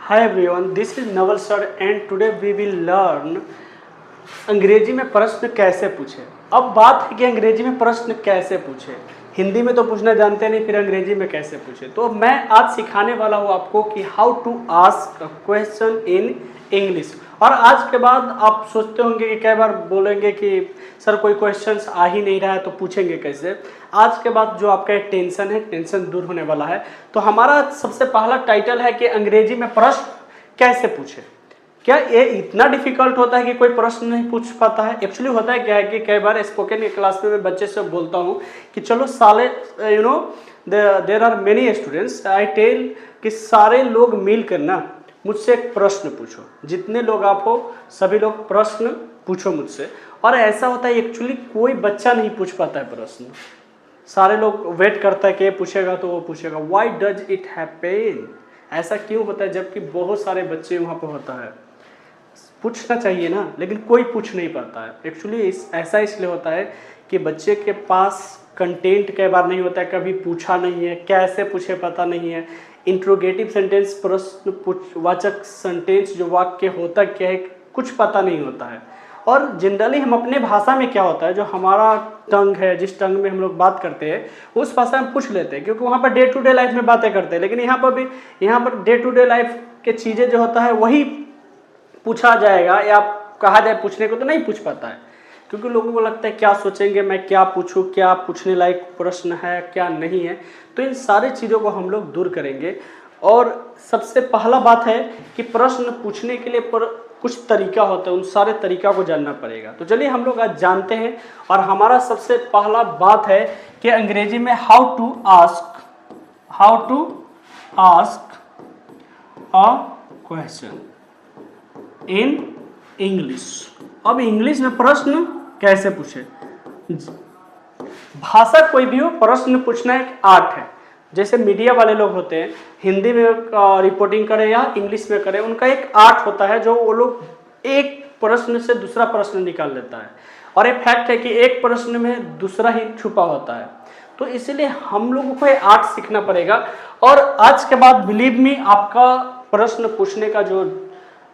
Hi everyone, this is Naval sir and today we will learn अंग्रेजी में प्रश्न कैसे पूछे। अब बात है कि अंग्रेजी में प्रश्न कैसे पूछे। हिंदी में तो पूछना जानते नहीं, फिर अंग्रेजी में कैसे पूछे। तो मैं आज सिखाने वाला हूँ आपको कि how to ask a question in English. और आज के बाद आप सोचते होंगे कि कई बार बोलेंगे कि सर कोई क्वेश्चंस आ ही नहीं रहा है तो पूछेंगे कैसे। आज के बाद जो आपका टेंशन है, टेंशन दूर होने वाला है। तो हमारा सबसे पहला टाइटल है कि अंग्रेजी में प्रश्न कैसे पूछे। क्या ये इतना डिफिकल्ट होता है कि कोई प्रश्न नहीं पूछ पाता है? एक्चुअली होता है क्या है कि कई बार स्पोकन के क्लास में मैं बच्चे से बोलता हूँ कि चलो साले there are many students, I tell कि सारे लोग मिल कर ना मुझसे एक प्रश्न पूछो। जितने लोग आप हो सभी लोग प्रश्न पूछो मुझसे। और ऐसा होता है एक्चुअली कोई बच्चा नहीं पूछ पाता है प्रश्न। सारे लोग वेट करता है कि ये पूछेगा तो वो पूछेगा। Why does it happen? ऐसा क्यों होता है जबकि बहुत सारे बच्चे वहाँ पर होता है? पूछना चाहिए ना, लेकिन कोई पूछ नहीं पाता है। एक्चुअली ऐसा इसलिए होता है कि बच्चे के पास कंटेंट कई बार नहीं होता है, कभी पूछा नहीं है, कैसे पूछे पता नहीं है। इंट्रोगेटिव सेंटेंस, प्रश्न वाचक सेंटेंस जो वाक्य होता क्या है कुछ पता नहीं होता है। और जनरली हम अपने भाषा में क्या होता है, जो हमारा टंग है, जिस टंग में हम लोग बात करते हैं उस भाषा में पूछ लेते हैं, क्योंकि वहाँ per day to day life में बातें करते हैं। लेकिन यहाँ per day to day life के चीज़ें जो होता है वही पूछा जाएगा या कहा जाए पूछने को, तो नहीं पूछ पाता है। क्योंकि लोगों को लगता है क्या सोचेंगे, मैं क्या पूछूं, क्या पूछने लायक प्रश्न है क्या नहीं है। तो इन सारी चीज़ों को हम लोग दूर करेंगे। और सबसे पहला बात है कि प्रश्न पूछने के लिए कुछ तरीका होता है, उन सारे तरीका को जानना पड़ेगा। तो चलिए हम लोग आज जानते हैं। और हमारा सबसे पहला बात है कि अंग्रेजी में how to ask a question in English. अब इंग्लिश में प्रश्न कैसे पूछे। भाषा कोई भी हो, प्रश्न पूछना एक आर्ट है। जैसे मीडिया वाले लोग होते हैं, हिंदी में रिपोर्टिंग करें या इंग्लिश में करें, उनका एक आर्ट होता है जो वो लोग एक प्रश्न से दूसरा प्रश्न निकाल लेता है। और ये फैक्ट है कि एक प्रश्न में दूसरा ही छुपा होता है। तो इसलिए हम लोगों को ये आर्ट सीखना पड़ेगा। और आज के बाद बिलीव मी, आपका प्रश्न पूछने का जो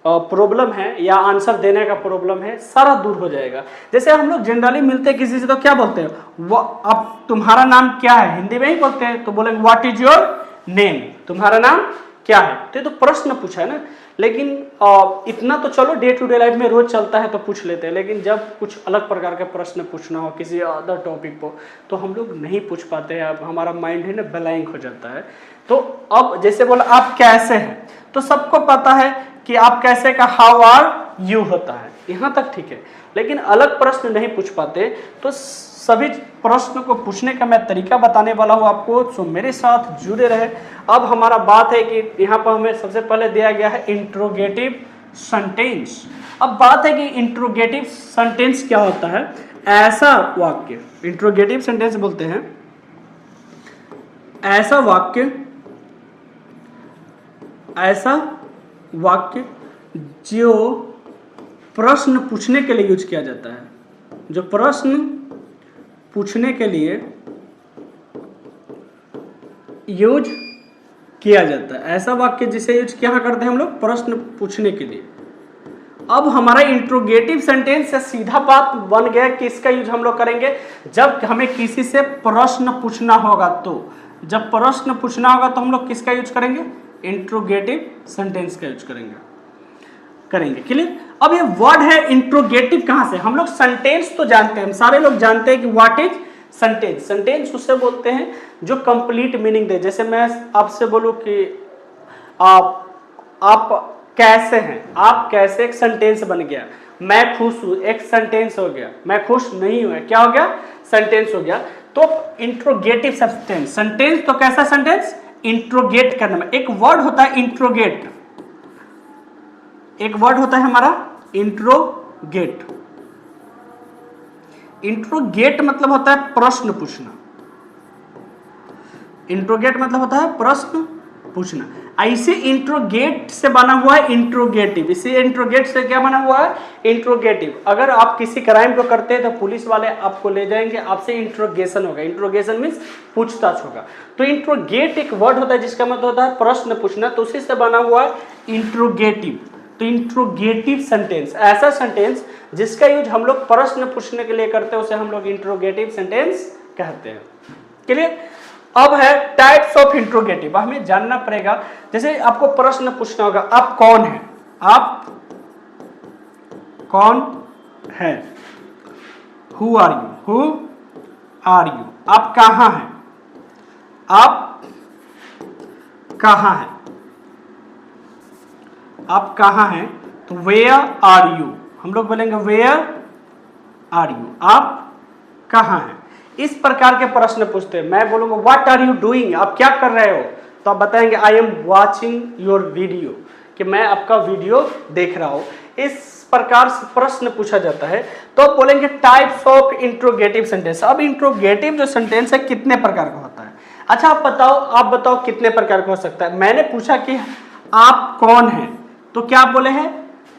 प्रॉब्लम है या आंसर देने का प्रॉब्लम है सारा दूर हो जाएगा। जैसे हम लोग जनरली मिलते हैं किसी से तो क्या बोलते हैं, अब तुम्हारा नाम क्या है, हिंदी में ही बोलते हैं तो बोलेंगे व्हाट इज योर नेम, तुम्हारा नाम क्या है। तो प्रश्न पूछा है ना। लेकिन इतना तो चलो डे टू डे लाइफ में रोज चलता है तो पूछ लेते हैं। लेकिन जब कुछ अलग प्रकार के प्रश्न पूछना हो किसी अदर टॉपिक पर तो हम लोग नहीं पूछ पाते हैं। अब हमारा माइंड है ना ब्लैंक हो जाता है। तो अब जैसे बोला आप कैसे हैं, तो सबको पता है कि आप कैसे का हाउ आर यू होता है, यहाँ तक ठीक है। लेकिन अलग प्रश्न नहीं पूछ पाते। तो सभी प्रश्न को पूछने का मैं तरीका बताने वाला हूँ आपको, तो मेरे साथ जुड़े रहे। अब हमारा बात है कि यहाँ पर हमें सबसे पहले दिया गया है इंट्रोगेटिव सेंटेंस। अब बात है कि इंट्रोगेटिव सेंटेंस क्या होता है। ऐसा वाक्य, इंट्रोगेटिव सेंटेंस बोलते हैं ऐसा वाक्य जो प्रश्न पूछने के लिए यूज किया जाता है, जो प्रश्न पूछने के लिए यूज किया जाता है। ऐसा वाक्य जिसे यूज क्या करते हैं हम लोग, प्रश्न पूछने के लिए। अब हमारा इंट्रोगेटिव सेंटेंस से सीधा बात बन गया कि इसका यूज हम लोग करेंगे जब हमें किसी से प्रश्न पूछना होगा। तो जब प्रश्न पूछना होगा तो हम लोग किसका यूज करेंगे, इंट्रोगेटिव सेंटेंस का यूज करेंगे। क्लियर। अब ये वर्ड है इंट्रोगेटिव कहां से, हम लोग सेंटेंस तो जानते हैं, हम सारे लोग जानते हैं कि व्हाट इज सेंटेंस। सेंटेंस उसे बोलते हैं जो कंप्लीट मीनिंग दे। जैसे मैं आपसे बोलूं कि आप कैसे हैं, आप कैसे, एक सेंटेंस बन गया। मैं खुश हूं, एक सेंटेंस हो गया। मैं खुश नहीं हूं, क्या हो गया, सेंटेंस हो गया। तो इंट्रोगेटिव सेंटेंस, सेंटेंस तो कैसा सेंटेंस, इंट्रोगेट करने में। एक वर्ड होता है इंट्रोगेट, एक वर्ड होता है हमारा इंट्रोगेट। इंट्रोगेट मतलब होता है प्रश्न पूछना। इंट्रोगेट मतलब होता है प्रश्न पूछना। ऐसे इंट्रोगेट से बना हुआ है इंट्रोगेटिव, इसी इंट्रोगेट से क्या बना हुआ है इंट्रोगेटिव। अगर आप किसी क्राइम को करते हैं तो पुलिस वाले आपको ले जाएंगे, आपसे इंट्रोगेशन होगा। इंट्रोगेशन मीन्स पूछताछ होगा। तो इंट्रोगेट एक वर्ड होता है जिसका मतलब होता है प्रश्न पूछना, तो उसी से बना हुआ है इंट्रोगेटिव। तो इंट्रोगेटिव सेंटेंस, ऐसा सेंटेंस जिसका यूज हम लोग प्रश्न पूछने के लिए करते हैं, उसे हम लोग इंट्रोगेटिव सेंटेंस कहते हैं। क्लियर? अब है टाइप्स ऑफ इंट्रोगेटिव। हमें जानना पड़ेगा, जैसे आपको प्रश्न पूछना होगा, आप कौन हैं, आप कौन है, who are you, who are you, आप कहां हैं, आप कहां हैं, आप कहां हैं, तो वेयर आर यू, हम लोग बोलेंगे वेयर आर यू, आप कहां हैं। इस प्रकार के प्रश्न पूछते हैं। मैं बोलूंगा व्हाट आर यू डूइंग, आप क्या कर रहे हो, तो आप बताएंगे I am watching your video, कि मैं आपका वीडियो देख रहा हूं। इस प्रकार से प्रश्न पूछा जाता है। तो आप बोलेंगे टाइप्स ऑफ इंट्रोगेटिव सेंटेंस। अब इंट्रोगेटिव जो सेंटेंस है कितने प्रकार का होता है। अच्छा आप बताओ कितने प्रकार का हो सकता है। मैंने पूछा कि आप कौन हैं, तो क्या आप बोले हैं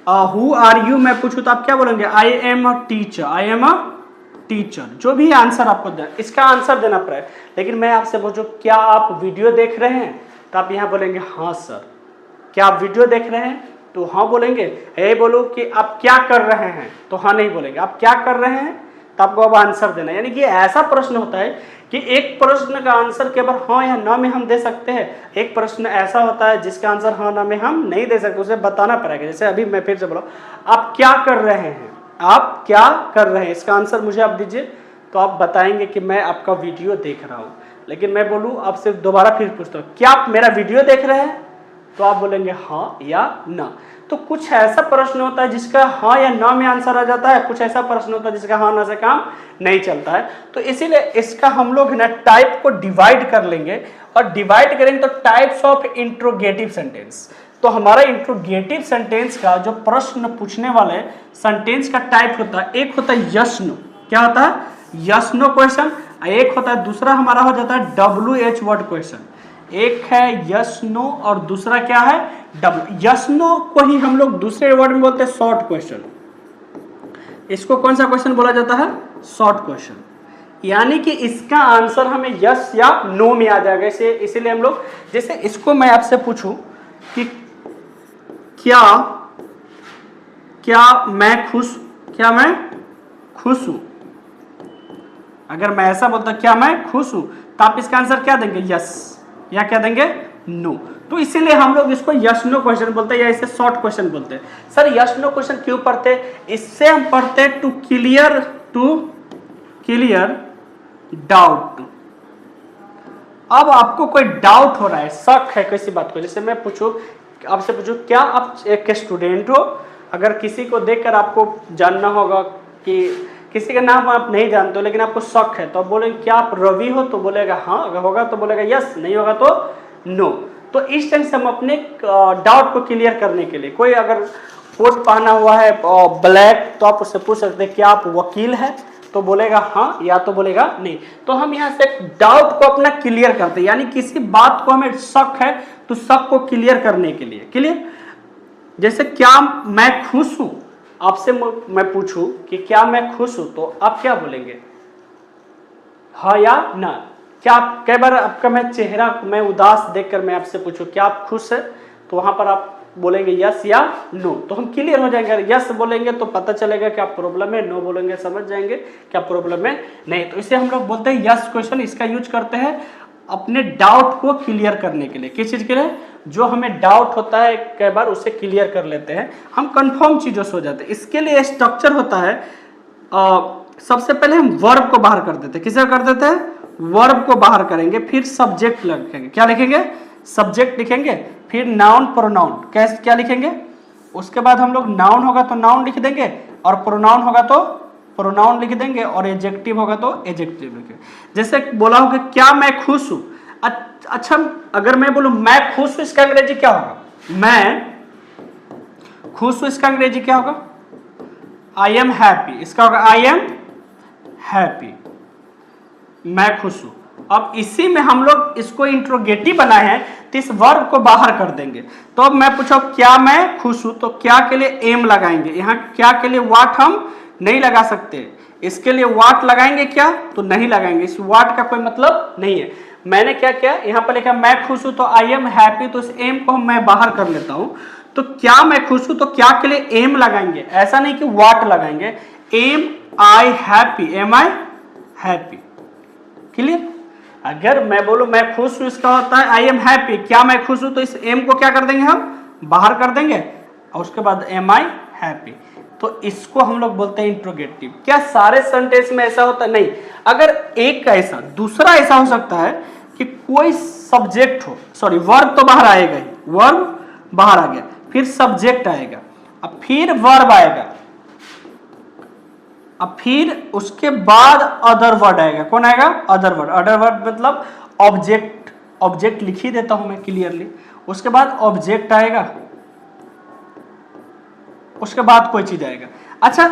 हु आर यू, मैं पूछूं तो आप क्या बोलेंगे I am a teacher, I am a teacher. जो भी आंसर आपको देना, इसका आंसर देना पड़े। लेकिन मैं आपसे पूछूं क्या आप वीडियो देख रहे हैं, तो आप यहां बोलेंगे हाँ सर। क्या आप वीडियो देख रहे हैं, तो हाँ बोलेंगे। ये बोलो कि आप क्या कर रहे हैं, तो हाँ नहीं बोलेंगे। आप क्या कर रहे हैं, तो आपको अब आंसर देना। यानी कि ऐसा प्रश्न होता है कि एक प्रश्न का आंसर केवल हाँ या ना में हम दे सकते हैं, एक प्रश्न ऐसा होता है जिसका आंसर हाँ ना में हम नहीं दे सकते, उसे बताना पड़ेगा। जैसे अभी मैं फिर से बोला आप क्या कर रहे हैं, आप क्या कर रहे हैं, इसका आंसर मुझे आप दीजिए, तो आप बताएंगे कि मैं आपका वीडियो देख रहा हूँ। लेकिन मैं बोलूँ आपसे दोबारा फिर पूछता हूँ क्या आप मेरा वीडियो देख रहे हैं, तो आप बोलेंगे हाँ या ना। तो कुछ ऐसा प्रश्न होता है जिसका हाँ या ना में आंसर आ जाता है, कुछ ऐसा प्रश्न होता है जिसका हाँ ना से काम नहीं चलता है। तो इसीलिए इसका हम लोग ना टाइप को डिवाइड कर लेंगे, और डिवाइड करेंगे तो टाइप्स ऑफ इंट्रोगेटिव सेंटेंस। तो हमारा इंट्रोगेटिव सेंटेंस का जो प्रश्न पूछने वाले सेंटेंस का टाइप होता है, एक होता है यस नो, क्या होता है यस नो क्वेश्चन, एक होता है दूसरा हमारा हो जाता है WH वर्ड क्वेश्चन। एक है यस नो और दूसरा क्या है डब्ल्यू। यस नो को ही हम लोग दूसरे वर्ड में बोलते हैं शॉर्ट क्वेश्चन। इसको कौन सा क्वेश्चन बोला जाता है, शॉर्ट क्वेश्चन। यानी कि इसका आंसर हमें यस या नो में आ जाएगा। इसीलिए हम लोग, जैसे इसको मैं आपसे पूछूं कि क्या मैं खुश हूं, अगर मैं ऐसा बोलता क्या मैं खुश हूं, तो आप इसका आंसर क्या देंगे, यस या क्या देंगे, नो। तो इसीलिए हम लोग इसको यस नो क्वेश्चन बोलते हैं या इसे शॉर्ट क्वेश्चन बोलते हैं। सर यस नो क्वेश्चन क्यों पढ़ते हैं, इससे हम पढ़ते हैं टू क्लियर डाउट। अब आपको कोई डाउट हो रहा है, शक है किसी बात को, जैसे मैं आपसे पूछूं क्या आप एक स्टूडेंट हो, अगर किसी को देखकर आपको जानना होगा कि किसी का नाम आप नहीं जानते हो लेकिन आपको शक है, तो आप बोलेंगे क्या आप रवि हो, तो बोलेगा हाँ, अगर होगा तो बोलेगा यस, नहीं होगा तो नो। तो इस टाइम से हम अपने डाउट को क्लियर करने के लिए, कोई अगर कोट पहना हुआ है ब्लैक, तो आप उससे पूछ सकते हैं क्या आप वकील है, तो बोलेगा हाँ या तो बोलेगा नहीं। तो हम यहाँ से डाउट को अपना क्लियर करते हैं, यानी किसी बात को हमें शक है तो शक को क्लियर करने के लिए। क्लियर? जैसे क्या मैं खुश हूं, आपसे मैं पूछूं कि क्या मैं खुश हूं, तो आप क्या बोलेंगे, हाँ या ना। क्या आप कई बार आपका मैं उदास देखकर मैं आपसे पूछूं क्या आप खुश है, तो वहां पर आप बोलेंगे यस या नो, तो हम क्लियर हो जाएंगे। यस बोलेंगे तो पता चलेगा क्या प्रॉब्लम है, नो बोलेंगे समझ जाएंगे क्या प्रॉब्लम है नहीं। तो इसे हम लोग बोलते हैं यस क्वेश्चन। इसका यूज करते हैं अपने डाउट को क्लियर करने के लिए। किस चीज के लिए, जो हमें डाउट होता है कई बार उसे क्लियर कर लेते हैं, हम कंफर्म चीजों से हो जाते हैं। इसके लिए स्ट्रक्चर होता है, सबसे पहले हम वर्ब को बाहर कर देते हैं। किसे कर देते हैं, वर्ब को बाहर करेंगे, फिर सब्जेक्ट लिखेंगे। क्या लिखेंगे, सब्जेक्ट लिखेंगे, फिर नाउन प्रोनाउन क्या लिखेंगे, उसके बाद हम लोग नाउन होगा तो नाउन लिख देंगे, और प्रोनाउन होगा तो प्रोनाउन लिख देंगे, और एडजेक्टिव होगा तो एडजेक्टिव लिखेंगे। जैसे बोला होगा क्या मैं खुश हूं, अच्छा अगर मैं बोलूं मैं खुश हूं, इसका अंग्रेजी क्या होगा, मैं खुश हूं इसका अंग्रेजी क्या होगा, आई एम हैप्पी, इसका होगा आई एम हैप्पी, मैं खुश हूं। अब इसी में हम लोग इसको इंट्रोगेटिव बनाए हैं तो इस वर्ब को बाहर कर देंगे। तो अब मैं पूछा क्या मैं खुश हूं, तो क्या के लिए एम लगाएंगे, यहाँ क्या के लिए वाट हम नहीं लगा सकते, इसके लिए वाट लगाएंगे क्या, तो नहीं लगाएंगे, इस वाट का कोई मतलब नहीं है। मैंने क्या किया, यहाँ पर लिखा मैं खुश हूं तो आई एम हैप्पी, तो इस एम को मैं बाहर कर लेता हूं। तो क्या मैं खुश हूं, तो क्या के लिए एम लगाएंगे, ऐसा नहीं कि वाट लगाएंगे, एम आई हैप्पी, एम आई हैप्पी, क्लियर। अगर मैं बोलूं मैं खुश हूं, इसका होता है आई एम हैप्पी, क्या मैं खुश हूं, तो इस एम को क्या कर देंगे हम बाहर कर देंगे और उसके बाद एम आई हैप्पी। तो इसको हम लोग बोलते हैं इंट्रोगेटिव। क्या सारे सेंटेंस में ऐसा होता है, नहीं। अगर एक का ऐसा, दूसरा ऐसा हो सकता है कि कोई सब्जेक्ट हो, सॉरी वर्ब तो बाहर आएगा ही, वर्ब बाहर आ गया, फिर सब्जेक्ट आएगा, अब फिर वर्ब आएगा, अब फिर उसके बाद अदर वर्ड आएगा। कौन आएगा, अदर वर्ड। अदर वर्ड मतलब ऑब्जेक्ट, ऑब्जेक्ट लिख ही देता हूं मैं क्लियरली। उसके बाद ऑब्जेक्ट आएगा, उसके बाद कोई चीज आएगा। अच्छा,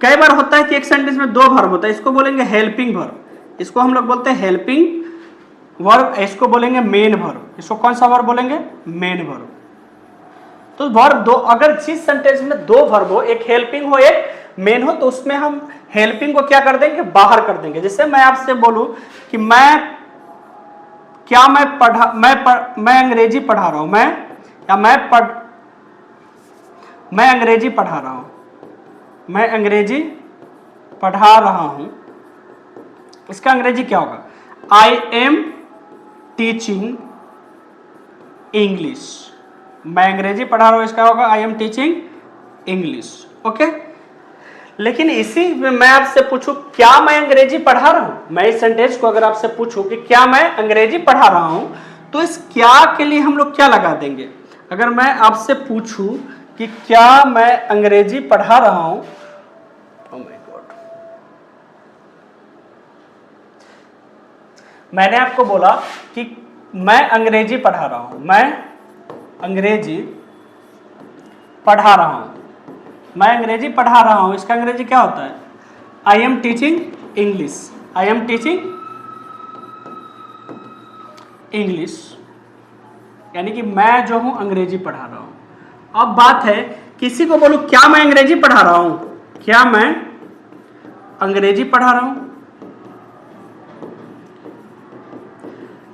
कई बार होता है कि एक सेंटेंस में दो वर्ब होता है, इसको बोलेंगे हेल्पिंग वर्ब, इसको हम लोग बोलते हैं हेल्पिंग वर्ब, इसको बोलेंगे मेन वर्ब। इसको कौन सा वर्ब बोलेंगे, मेन वर्ब। तो वर्ब दो, अगर जिस सेंटेंस में दो वर्ब हो, एक हेल्पिंग हो एक मेन हो, तो उसमें हम हेल्पिंग को क्या कर देंगे, बाहर कर देंगे। जैसे मैं आपसे बोलूं कि मैं अंग्रेजी पढ़ा रहा हूं, मैं अंग्रेजी पढ़ा रहा हूं, मैं अंग्रेजी पढ़ा रहा हूं, इसका अंग्रेजी क्या होगा, आई एम टीचिंग इंग्लिश। मैं अंग्रेजी पढ़ा रहा हूं, इसका होगा I am teaching English. Okay, लेकिन इसी में मैं आपसे पूछूं क्या मैं अंग्रेजी पढ़ा रहा हूं, मैं इस सेंटेंस को अगर आपसे पूछूं कि क्या मैं अंग्रेजी पढ़ा रहा हूं, तो इस क्या के लिए हम लोग क्या लगा देंगे। अगर मैं आपसे पूछूं कि क्या मैं अंग्रेजी पढ़ा रहा हूं, ओह माय गॉड, मैंने आपको बोला कि मैं अंग्रेजी पढ़ा रहा हूं, मैं अंग्रेजी पढ़ा रहा हूं, मैं अंग्रेजी पढ़ा रहा हूं, इसका अंग्रेजी क्या होता है, I am teaching English, I am teaching English, यानी कि मैं जो हूं अंग्रेजी पढ़ा रहा हूं। अब बात है, किसी को बोलूं क्या मैं अंग्रेजी पढ़ा रहा हूं, क्या मैं अंग्रेजी पढ़ा रहा हूं,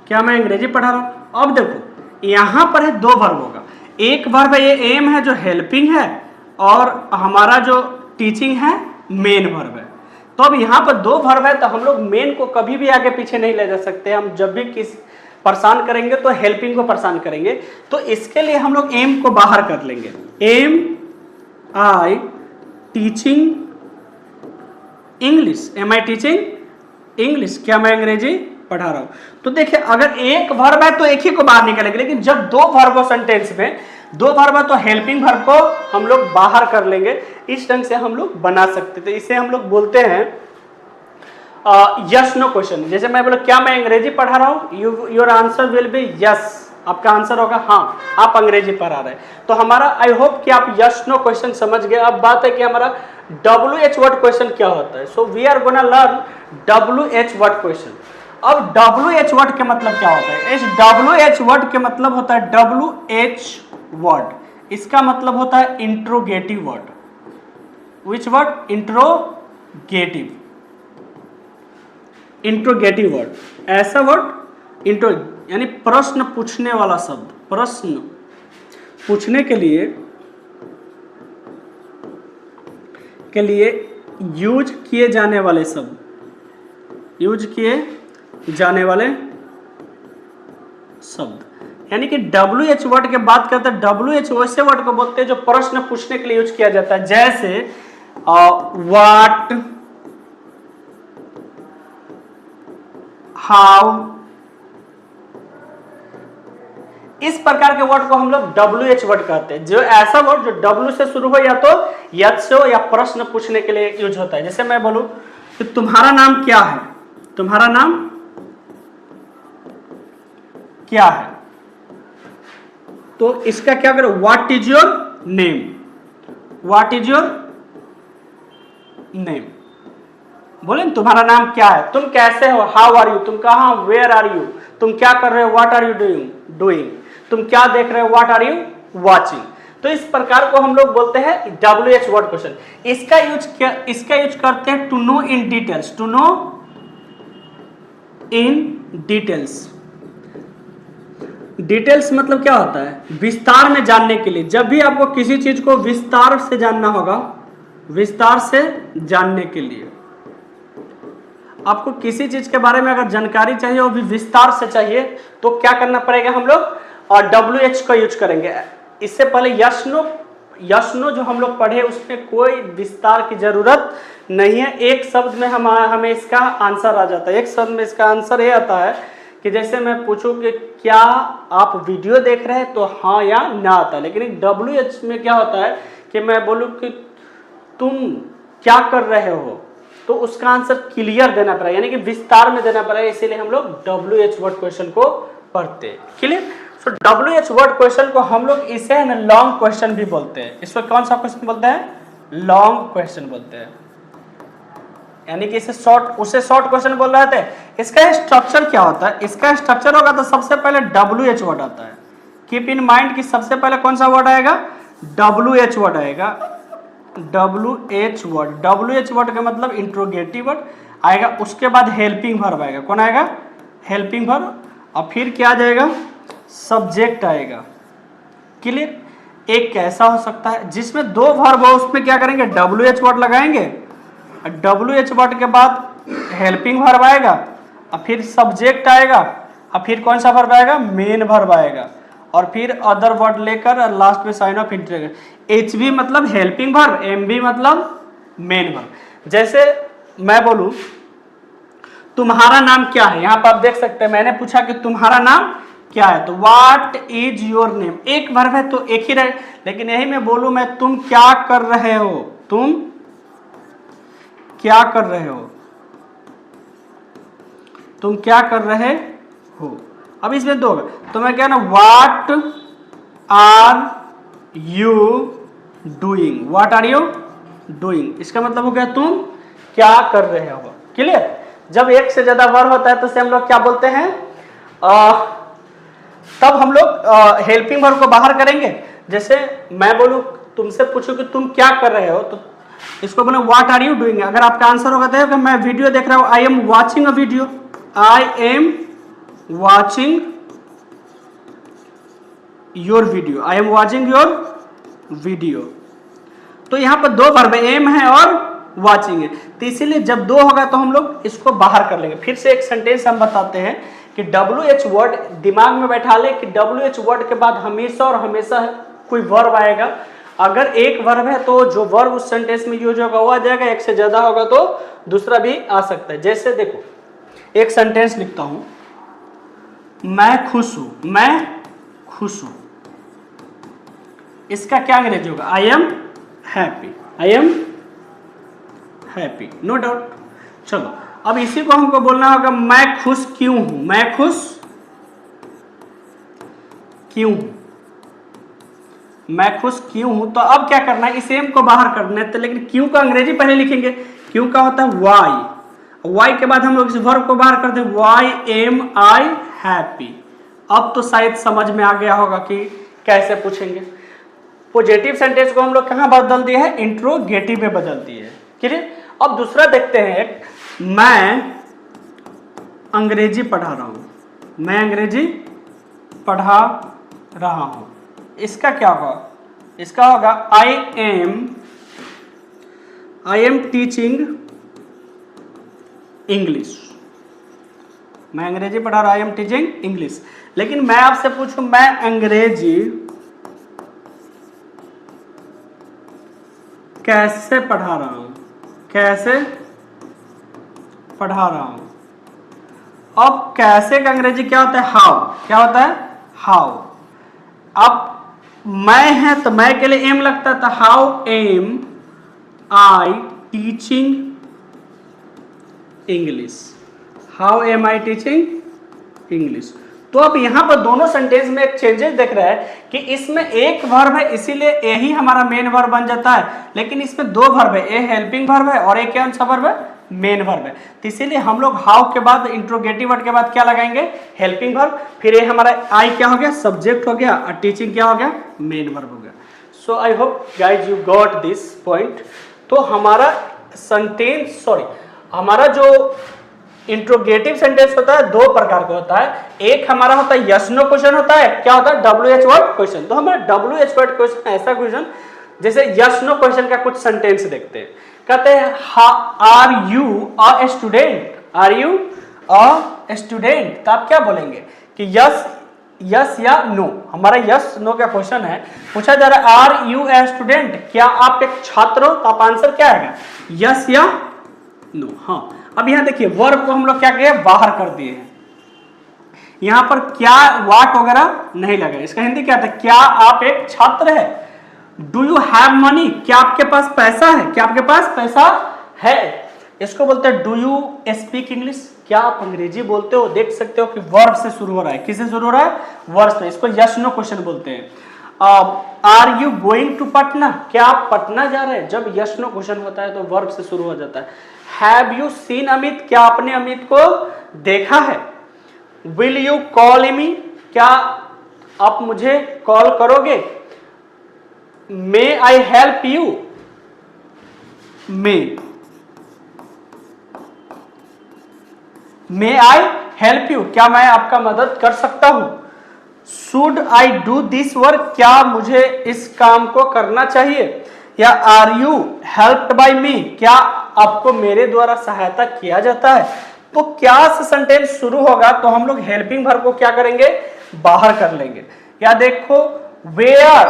क्या मैं अंग्रेजी पढ़ा रहा हूं। अब देखो यहां पर है दो वर्ब होगा, एक वर्ब है ये एम है जो हेल्पिंग है, और हमारा जो टीचिंग है मेन वर्ब है। तो अब यहां पर दो वर्ब है, तो हम लोग मेन को कभी भी आगे पीछे नहीं ले जा सकते। हम जब भी किस परेशान करेंगे तो हेल्पिंग को परेशान करेंगे, तो इसके लिए हम लोग एम को बाहर कर लेंगे, am I teaching English, am I teaching English, क्या मैं अंग्रेजी पढ़ा रहा हूं। तो देखिए अगर एक वर्ब है तो एक ही को बाहर निकालेंगे, लेकिन जब दो वर्ब हो सेंटेंस में, दो वर्ब है तो हेल्पिंग वर्ब को हम लोग बाहर कर लेंगे। इस ढंग से हम लोग बना सकते, तो इसे हम लोग बोलते हैं यस नो क्वेश्चन। जैसे मैं बोला क्या मैं अंग्रेजी पढ़ा रहा हूं, your answer will be yes, आपका आंसर होगा हाँ आप अंग्रेजी पढ़ा रहे हैं। तो हमारा आई होप कि आप यस नो क्वेश्चन समझ गए। अब बात है कि हमारा WH वर्ड क्वेश्चन क्या होता है। So we are gonna learn WH word question. अब WH वर्ड के मतलब क्या होता है, इस WH वर्ड के मतलब होता है WH वर्ड, इसका मतलब होता है interrogative word. Which word, interrogative, interrogative word, ऐसा वर्ड इंट्रो यानी प्रश्न पूछने वाला शब्द, प्रश्न पूछने के लिए यूज किए जाने वाले शब्द, यूज किए जाने वाले शब्द, यानी कि WH वर्ड के बात करते हैं। WH वैसे वर्ड को बोलते हैं जो प्रश्न पूछने के लिए यूज किया जाता है, जैसे व्हाट, हाउ, इस प्रकार के वर्ड को हम लोग WH वर्ड कहते हैं। जो ऐसा वर्ड जो W से शुरू हो या तो यच से हो या प्रश्न पूछने के लिए यूज होता है। जैसे मैं बोलूं कि तुम्हारा नाम क्या है, तुम्हारा नाम क्या है, तो इसका क्या करो, what is your name, what is your name. बोले तुम्हारा नाम क्या है, तुम कैसे हो, हाउ आर यू, तुम कहाँ, वेयर आर यू, तुम क्या कर रहे हो, व्हाट आर यू डूइंग। तुम क्या देख रहे हो, व्हाट आर यू वाचिंग। तो इस प्रकार को हम लोग बोलते हैं WH वर्ड क्वेश्चन। इसका यूज करते हैं to know in details, to know in details. Details मतलब क्या होता है, विस्तार में जानने के लिए। जब भी आपको किसी चीज को विस्तार से जानना होगा, विस्तार से जानने के लिए आपको किसी चीज के बारे में अगर जानकारी चाहिए और भी विस्तार से चाहिए तो क्या करना पड़ेगा, हम लोग और WH का यूज करेंगे। इससे पहले यस नो जो हम लोग पढ़े उसमें कोई विस्तार की जरूरत नहीं है। एक शब्द में हमें इसका आंसर आ जाता है। एक शब्द में इसका आंसर ये आता है कि जैसे मैं पूछूं कि क्या आप वीडियो देख रहे हैं तो हाँ या ना आता है। लेकिन WH में क्या होता है कि मैं बोलूं कि तुम क्या कर रहे हो तो उसका आंसर क्लियर देना पड़ेगा, यानी कि विस्तार में देना पड़ेगा। इसीलिए हम लोग WH वर्ड क्वेश्चन को पढ़ते हैं। क्लियर। तो WH वर्ड क्वेश्चन को हम लोग इसे ना लॉन्ग क्वेश्चन भी बोलते हैं। इसको कौन सा क्वेश्चन बोलते हैं, लॉन्ग क्वेश्चन बोलते हैं, यानी कि इसे शॉर्ट क्वेश्चन बोल रहे थे। इसका स्ट्रक्चर क्या होता है, इसका स्ट्रक्चर होगा तो सबसे पहले WH वर्ड आता है। कीप इन माइंड कि सबसे पहले कौन सा वर्ड आएगा, WH वर्ड आएगा। WH वर्ड का मतलब इंट्रोगेटिव वर्ड आएगा। उसके बाद हेल्पिंग वर्ब आएगा। कौन आएगा, हेल्पिंग वर्ब। और फिर क्या आ जाएगा, सब्जेक्ट आएगा। क्लियर। एक कैसा हो सकता है जिसमें दो वर्ब हो, उसमें क्या करेंगे, WH वर्ड लगाएंगे। WH वर्ड के बाद हेल्पिंग वर्ब आएगा और फिर सब्जेक्ट आएगा और फिर कौन सा वर्ब आएगा, मेन वर्ब आएगा और फिर अदर वर्ड लेकर लास्ट में साइन ऑफ इंटरजेक्शन। HV मतलब हेल्पिंग वर्ब, MV मतलब मेन वर्ब। जैसे मैं बोलूं तुम्हारा नाम क्या है, यहां पर आप देख सकते हैं मैंने पूछा कि तुम्हारा नाम क्या है, तो व्हाट इज योर नेम। एक वर्ब है तो एक ही रहे, लेकिन यही मैं बोलूं मैं तुम क्या कर रहे हो, तुम क्या कर रहे हो, तुम क्या कर रहे हो। अब इसमें दो होगा तो मैं क्या ना, what are you doing, what are you doing, इसका मतलब हो गया तुम क्या कर रहे हो। क्लियर। जब एक से ज्यादा वर्ब होता है तो उसे हम लोग क्या बोलते हैं, तब हम लोग हेल्पिंग वर्ब को बाहर करेंगे। जैसे मैं बोलूं तुमसे पूछूं कि तुम क्या कर रहे हो तो इसको बोले व्हाट आर यू डूइंग। अगर आपका आंसर होगा तो मैं वीडियो देख रहा हूं, I am watching a video, I am watching your video, I am watching your video. तो यहां पर दो वर्ब एम है और वॉचिंग है, तो इसीलिए जब दो होगा तो हम लोग इसको बाहर कर लेंगे। फिर से एक सेंटेंस हम बताते हैं कि WH वर्ड दिमाग में बैठा ले कि WH वर्ड के बाद हमेशा और हमेशा कोई वर्ब आएगा। अगर एक वर्ब है तो जो वर्ब उस सेंटेंस में यूज होगा वो आ जाएगा, एक से ज्यादा होगा तो दूसरा भी आ सकता है। जैसे देखो एक सेंटेंस लिखता हूं, मैं खुश हूं, मैं खुश हूं, इसका क्या अंग्रेजी होगा, I am happy, I am happy, no doubt. चलो अब इसी को हमको बोलना होगा मैं खुश क्यों हूं, मैं खुश क्यों हूं, मैं खुश क्यों हूं। तो अब क्या करना है, इस एम को बाहर करना है, तो लेकिन क्यों का अंग्रेजी पहले लिखेंगे। क्यों का होता है वाई, वाई के बाद हम लोग इस वर्ब को बाहर करते हैं, वाई एम आई हैप्पी। अब तो शायद समझ में आ गया होगा कि कैसे पूछेंगे। पॉजिटिव सेंटेंस को हम लोग कहां बदल दिए हैं, इंट्रोगेटिव में बदल दिए हैं। क्लियर। अब दूसरा देखते हैं, मैं अंग्रेजी पढ़ा रहा हूं, मैं अंग्रेजी पढ़ा रहा हूं, इसका क्या होगा, इसका होगा आई एम टीचिंग इंग्लिश, मैं अंग्रेजी पढ़ा रहा हूं, आई एम टीचिंग इंग्लिश। लेकिन मैं आपसे पूछूं मैं अंग्रेजी कैसे पढ़ा रहा हूं, कैसे पढ़ा रहा हूं। अब कैसे का अंग्रेजी क्या होता है, हाउ, क्या होता है, हाउ। अब मैं है तो मैं के लिए एम लगता है, तो how am I teaching English, how am I teaching English. तो अब यहां पर दोनों सेंटेंस में एक चेंजेस देख रहा है कि इसमें एक वर्ब है इसीलिए यही हमारा मेन वर्ब बन जाता है, लेकिन इसमें दो वर्ब है, ए हेल्पिंग वर्ब है और एक कौन सा वर्ब है, मेन वर्ब है। तो इसीलिए हम लोग हाउ के बाद इंट्रोगेटिव वर्ड के बाद क्या लगाएंगे, हेल्पिंग वर्ब। फिर ये हमारा आई क्या हो गया, सब्जेक्ट हो गया, और टीचिंग क्या हो गया, मेन वर्ब हो गया। So I hope guys you got this point. तो हमारा सेंटेंस हमारा जो इंट्रोगेटिव सेंटेंस होता है दो प्रकार का होता है। एक हमारा होता है यस नो क्वेश्चन होता है, क्या होता है, WH वर्ड क्वेश्चन। तो हमारा WH वर्ड क्वेश्चन ऐसा क्वेश्चन जैसे यस नो क्वेश्चन का कुछ सेंटेंस देखते हैं। कहते हैं are you a student, are you a student. तो आप क्या बोलेंगे कि यस या नो। हमारा यस नो का क्वेश्चन है, पूछा जा रहा है आर यू ए स्टूडेंट, क्या आप एक छात्र हो। तो आप आंसर क्या आएगा, यस या नो। हाँ, अब यहां देखिए वर्ब को हम लोग क्या किए, बाहर कर दिए हैं। यहां पर क्या वाट वगैरह नहीं लगे। इसका हिंदी क्या था, क्या आप एक छात्र है। डू यू हैव मनी, क्या आपके पास पैसा है, क्या आपके पास पैसा है। इसको बोलते हैं डू यू स्पीक इंग्लिश, क्या आप अंग्रेजी बोलते हो। देख सकते हो कि वर्ब से शुरू हो रहा है, किससे शुरू हो रहा है, वर्ब से। इसको यस नो क्वेश्चन बोलते हैं। Are you going to Patna, क्या आप पटना जा रहे हैं। जब यस नो क्वेश्चन होता है तो वर्ब से शुरू हो जाता है। हैव यू सीन अमित, क्या आपने अमित को देखा है। विल यू कॉल मी, क्या आप मुझे कॉल करोगे। May I help you, may I help you, क्या मैं आपका मदद कर सकता हूं। Should I do this work, क्या मुझे इस काम को करना चाहिए। या are you helped by me, क्या आपको मेरे द्वारा सहायता किया जाता है। तो क्या से सेंटेंस शुरू होगा तो हम लोग हेल्पिंग वर्ब को क्या करेंगे, बाहर कर लेंगे। या देखो where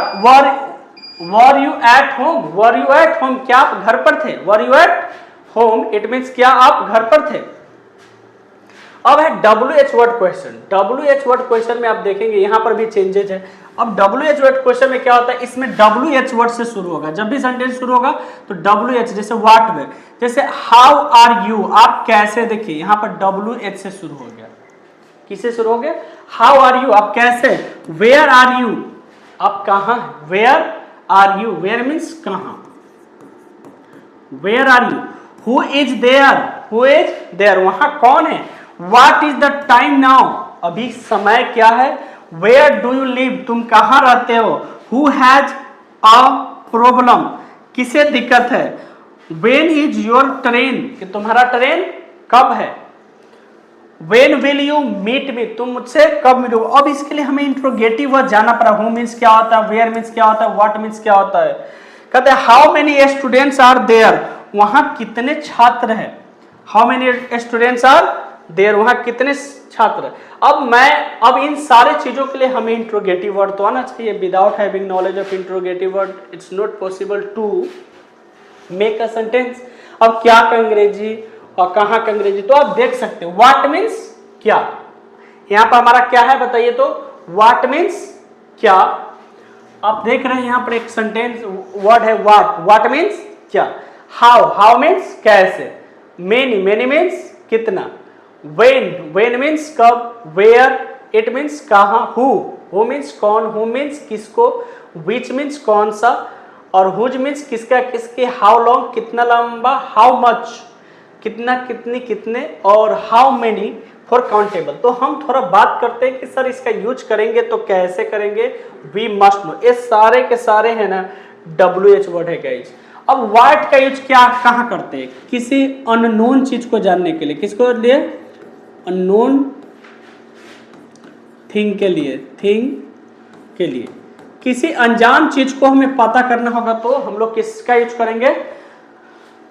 were you at home, were you at home, क्या आप घर पर थे। Were you at home, it means क्या आप घर पर थे। अब है WH word question. WH word question में आप देखेंगे यहां पर भी चेंजेज है। अब WH वर्ड क्वेश्चन में क्या होता है, इसमें WH वर्ड से शुरू होगा। जब भी सेंटेंस शुरू होगा तो WH, जैसे व्हाट में, जैसे हाउ आर यू, आप कैसे। देखिए यहां पर WH से शुरू हो गया। किससे शुरू हो गया, हाउ आर यू, आप कैसे। वेयर आर यू, आप कहां हैं। Where are you, where means कहां। Where are you, who is there, who is there, वहां कौन है। What is the time now, अभी समय क्या है। Where do you live, तुम कहाँ रहते हो। Who has a problem, किसे दिक्कत है। When is your train, कि तुम्हारा ट्रेन कब है। When will you meet me, तुम मुझसे कब मिलोगे। अब इसके लिए हमें इंट्रोगेटिव वर्ड जानना पड़ा। Who मीन्स क्या होता है, Where मीन्स क्या होता है, What मीन्स क्या होता है। कहते हैं How many students are there, वहां कितने छात्र हैं। How many students are देर, वहां कितने छात्र। अब इन सारे चीजों के लिए हमें इंट्रोगेटिव वर्ड तो आना चाहिए। Without having knowledge of interrogative word it's not possible to make a sentence. अब क्या का अंग्रेजी और कहां का अंग्रेजी, तो आप देख सकते हो व्हाट मीन्स क्या। यहां पर हमारा क्या है बताइए, तो व्हाट मीन्स क्या। आप देख रहे हैं यहां पर एक सेंटेंस वर्ड है व्हाट मीन्स क्या। हाउ मीन्स कैसे। मेनी मीन्स कितना। when means कब। where it means कहाँ। who means कौन। who means किसको। which means कौन सा। और whose means किसका किसके। how long कितना लंबा। how much कितना कितनी कितने। और how many for countable। तो हम थोड़ा बात करते हैं कि सर इसका यूज करेंगे तो कैसे करेंगे। we must know, ये सारे के सारे है ना WH वर्ड है गाइस। अब व्हाट का यूज क्या कहाँ करते हैं, किसी अननोन चीज को जानने के लिए। किसको लिए, अननोन थिंग के लिए, किसी अनजान चीज को हमें पता करना होगा तो हम लोग किसका यूज करेंगे,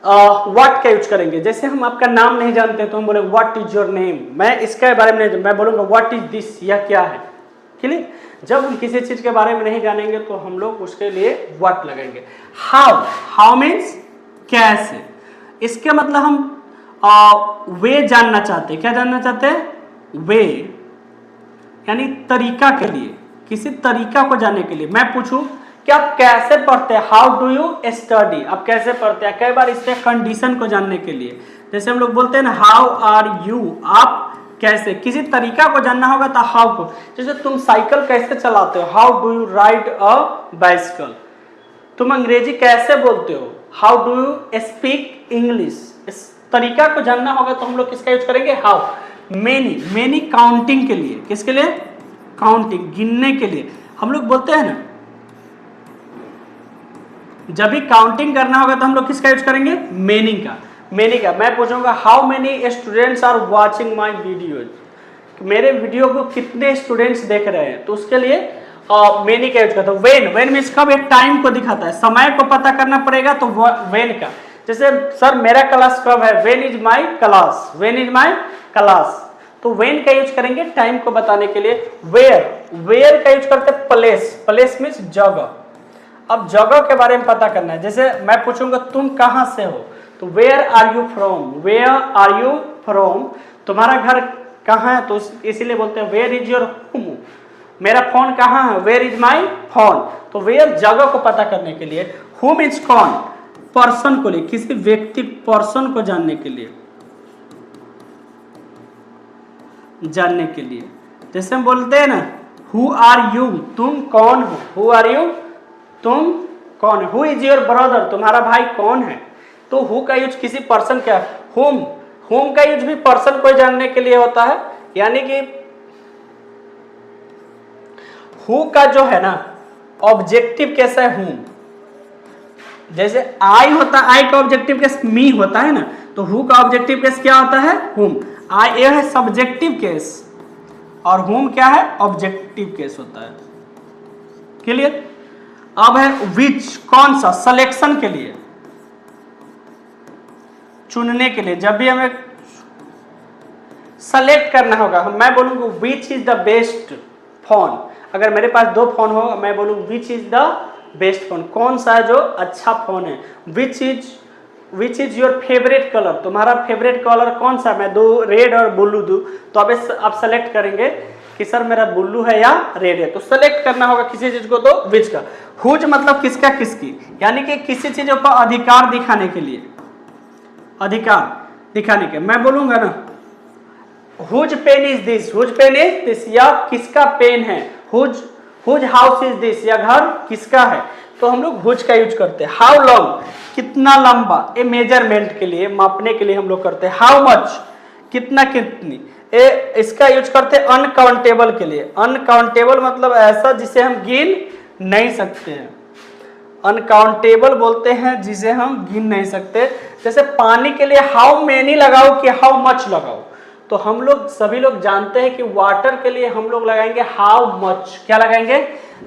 व्हाट का यूज करेंगे। जैसे हम आपका नाम नहीं जानते तो हम बोलेंगे व्हाट इज योर नेम। मैं इसके बारे में नहीं, मैं बोलूंगा व्हाट इज दिस, यह क्या है। क्लियर। जब हम किसी चीज के बारे में नहीं जानेंगे तो हम लोग उसके लिए व्हाट लगाएंगे। हाउ मीन्स कैसे। इसके मतलब हम वे जानना चाहते हैं। क्या जानना चाहते हैं, वे यानी तरीका के लिए, किसी तरीका को जानने के लिए। मैं पूछूं कि आप कैसे पढ़ते हैं, हाउ डू यू स्टडी, आप कैसे पढ़ते हैं। कई बार इसके कंडीशन को जानने के लिए, जैसे हम लोग बोलते हैं ना हाउ आर यू, आप कैसे। किसी तरीका को जानना होगा तो हाउ को। जैसे तुम साइकिल कैसे चलाते हो, how do you ride a bicycle. तुम अंग्रेजी कैसे बोलते हो, how do you speak English. तरीका को जानना होगा तो हम लोग किसका यूज करेंगे, हाउ। मेनी, मेनी काउंटिंग के लिए, किसके लिए, काउंटिंग, गिनने के लिए हम लोग बोलते हैं ना, जब भी काउंटिंग करना होगा तो हम लोग किसका यूज करेंगे, मेनी का। मेनी का मैं पूछूंगा how many students are watching my videos, मेरे वीडियो को कितने स्टूडेंट्स देख रहे हैं, तो उसके लिए मेनी का यूज करता हूं। वेन, वेन मीन्स कब, एक टाइम को दिखाता है, समय को पता करना पड़ेगा तो वेन का। जैसे सर मेरा क्लास कब है, when is my class, when is my class, तो वेन का यूज करेंगे टाइम को बताने के लिए। वेयर, वेयर का यूज करते हैं प्लेस, प्लेस मीन्स जगह। अब जगह के बारे में पता करना है, जैसे मैं पूछूंगा तुम कहां से हो, तो where are you from, where are you from, तुम्हारा घर कहाँ है, तो इसीलिए बोलते हैं वेयर इज योर होम, मेरा फोन कहाँ है, वेयर इज माई फोन। तो वेयर जगह को पता करने के लिए, होम इज कौन, पर्सन को लिए, किसी व्यक्ति पर्सन को जानने के लिए, जानने के लिए। जैसे हम बोलते हैं ना हु आर यू, तुम कौन हो, हु आर यू, तुम कौन है। हु इज योर ब्रदर, तुम्हारा भाई कौन है, तो हु का यूज किसी पर्सन का, होम, होम का यूज भी पर्सन को जानने के लिए होता है, यानी कि हु का जो है ना ऑब्जेक्टिव कैसा है, होम। जैसे आई होता है, आई का ऑब्जेक्टिव केस मी होता है ना, तो हु का ऑब्जेक्टिव केस क्या होता है, होम। आई ये है सब्जेक्टिव केस और होम क्या है, ऑब्जेक्टिव केस होता है। क्लियर। अब है विच, कौन सा, सिलेक्शन के लिए, चुनने के लिए, जब भी हमें सेलेक्ट करना होगा मैं बोलूंगा which is the best phone. अगर मेरे पास दो फोन हो मैं बोलूँ which is the best phone, कौन सा है जो अच्छा फोन है। Which is your favourite colour, तुम्हारा फेवरेट कलर कौन सा, मैं दो रेड और ब्लू दूं, तो अब आप सेलेक्ट करेंगे कि सर मेरा ब्लू है या रेड है, तो सेलेक्ट करना होगा किसी चीज को, तो विच का। हुज मतलब किसका, किसकी, यानी कि किसी चीजों का अधिकार दिखाने के लिए, अधिकार दिखाने के। मैं बोलूंगा ना whose pen is this, whose pen is this, या किसका पेन है, हुज हाउस इज दिस, या घर किसका है, तो हम लोग हुज का यूज करते हैं। हाउ लॉन्ग, कितना लंबा, ए मेजरमेंट के लिए, मापने के लिए हम लोग करते हैं। हाउ मच, कितना कितनी, इसका यूज करते हैं अनकाउंटेबल के लिए। अनकाउंटेबल मतलब ऐसा जिसे हम गिन नहीं सकते हैं, अनकाउंटेबल बोलते हैं जिसे हम गिन नहीं सकते। जैसे पानी के लिए हाउ मेनी लगाओ कि हाउ मच लगाओ, तो हम लोग सभी लोग जानते हैं कि वाटर के लिए हम लोग लगाएंगे हाउ मच, क्या लगाएंगे,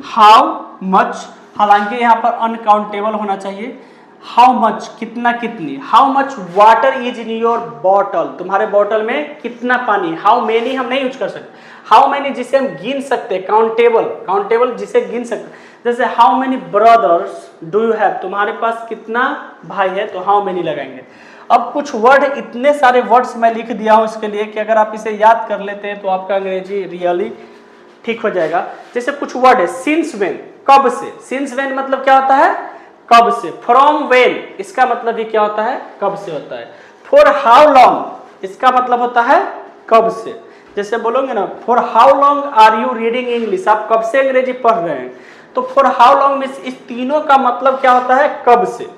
हाउ मच। हालांकि यहाँ पर अनकाउंटेबल होना चाहिए। हाउ मच, कितना कितनी, how much water is in your bottle, तुम्हारे बॉटल में कितना पानी। हाउ मेनी हम नहीं यूज कर सकते, हाउ मेनी जिसे हम गिन सकते, काउंटेबल, काउंटेबल जिसे गिन सकते। जैसे how many brothers do you have, तुम्हारे पास कितना भाई है, तो हाउ मेनी लगाएंगे। अब कुछ वर्ड, इतने सारे वर्ड्स मैं लिख दिया हूं इसके लिए कि अगर आप इसे याद कर लेते हैं तो आपका अंग्रेजी रियली ठीक हो जाएगा। जैसे कुछ वर्ड है, सिंस वेन, कब से, सिंस वेन मतलब क्या होता है, कब से। फ्रॉम वेन, इसका मतलब भी क्या होता है, कब से होता है। फॉर हाउ लॉन्ग, इसका मतलब होता है कब से। जैसे बोलोगे ना for how long are you reading English, आप कब से अंग्रेजी पढ़ रहे हैं, तो फॉर हाउ लॉन्ग में इस तीनों का मतलब क्या होता है, कब से।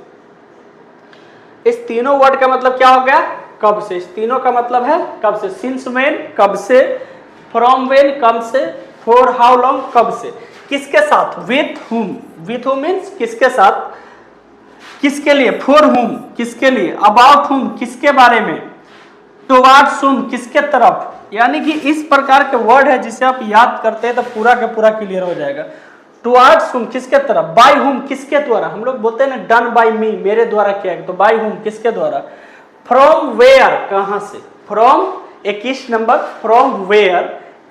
इस तीनों वर्ड का मतलब क्या हो गया, कब से। इस तीनों का मतलब है कब से। सिंस वेन कब से, फ्रॉम वेन कब से, फॉर हाउ लॉन्ग कब से। किसके साथ, with whom, with whom means किसके साथ, किसके लिए। फॉर हुम किसके लिए, अबाउट हुम किसके बारे में, टुवर्ड्स हुम किसके तरफ। यानी कि इस प्रकार के वर्ड है जिसे आप याद करते हैं तो पूरा का पूरा क्लियर हो जाएगा। टुवर्ड्स हुम किसके तरफ, बाय हुम किसके द्वारा, हम लोग बोलते हैं ना डन बाय मी, मेरे द्वारा किया गया, तो बाय हुम किसके द्वारा। फ्रॉम वेयर कहां से, फ्रॉम 21 नंबर, फ्रॉम वेयर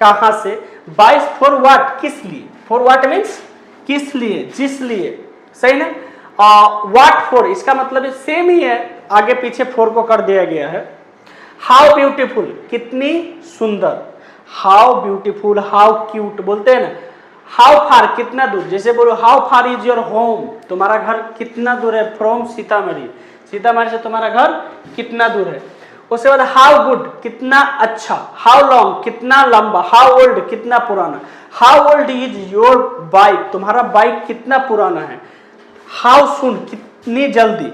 कहां से। बाय फॉर व्हाट किस लिए, फॉर व्हाट मीन्स किस लिए, जिस लिए, सही ना। व्हाट फॉर इसका मतलब सेम ही है, आगे पीछे फॉर को कर दिया गया है। हाउ ब्यूटीफुल कितनी सुंदर, हाउ ब्यूटीफुल, हाउ क्यूट बोलते हैं ना। हाउ फार कितना दूर, जैसे बोलो how far is your home, तुम्हारा घर कितना दूर है, फ्रॉम सीतामढ़ी, सीतामढ़ी से तुम्हारा घर कितना दूर है। उसके बाद हाउ गुड कितना अच्छा, हाउ लॉन्ग कितना लंबा, हाउ ओल्ड कितना पुराना, how old is your bike, तुम्हारा बाइक कितना पुराना है। हाउ सुन कितनी जल्दी,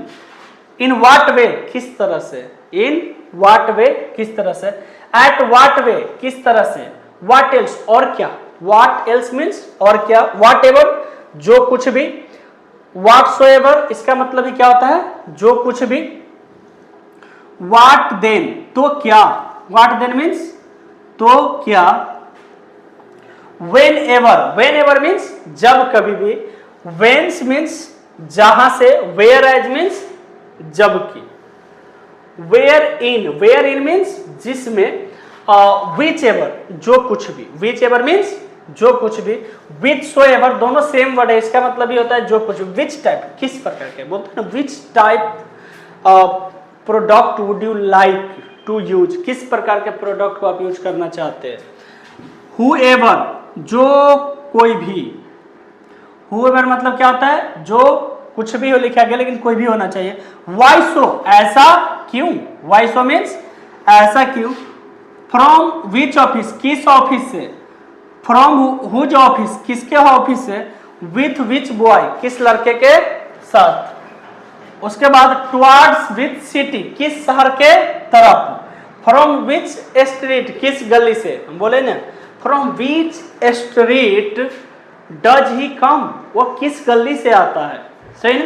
इन व्हाट वे किस तरह से, इन व्हाट वे, किस तरह से, एट व्हाट वे, किस तरह से, व्हाट एल्स, और क्या, व्हाट एल्स मीन्स और क्या, व्हाट एवर, जो कुछ भी, व्हाटसोएवर इसका मतलब ही क्या होता है, जो कुछ भी, व्हाट देन, तो क्या, व्हाट देन मीन्स तो क्या, वेन एवर मीन्स जब कभी भी, वेन्स मीन्स जहां से, वेयर एज मीन्स जबकि, वेयर इन मीन्स जिसमें, विच एवर जो कुछ भी, विच एवर मीन्स जो कुछ भी, विच सो एवर दोनों सेम वर्ड है, इसका मतलब ये होता है जो कुछ, विच टाइप किस प्रकार के, बोलते हैं ना which type product would you like to use, किस प्रकार के प्रोडक्ट को आप यूज करना चाहते हैं, whoever जो कोई भी, whoever मतलब क्या होता है, जो कुछ भी हो लिखा गया लेकिन कोई भी होना चाहिए, why so ऐसा क्यों, why so means ऐसा क्यों, from which office किस ऑफिस से, from whose office किसके ऑफिस से, with which boy किस लड़के के साथ, उसके बाद towards which city किस शहर के तरफ, from which street किस गली से, हम बोले ना from which street does he come वो किस गली से आता है, सही ना,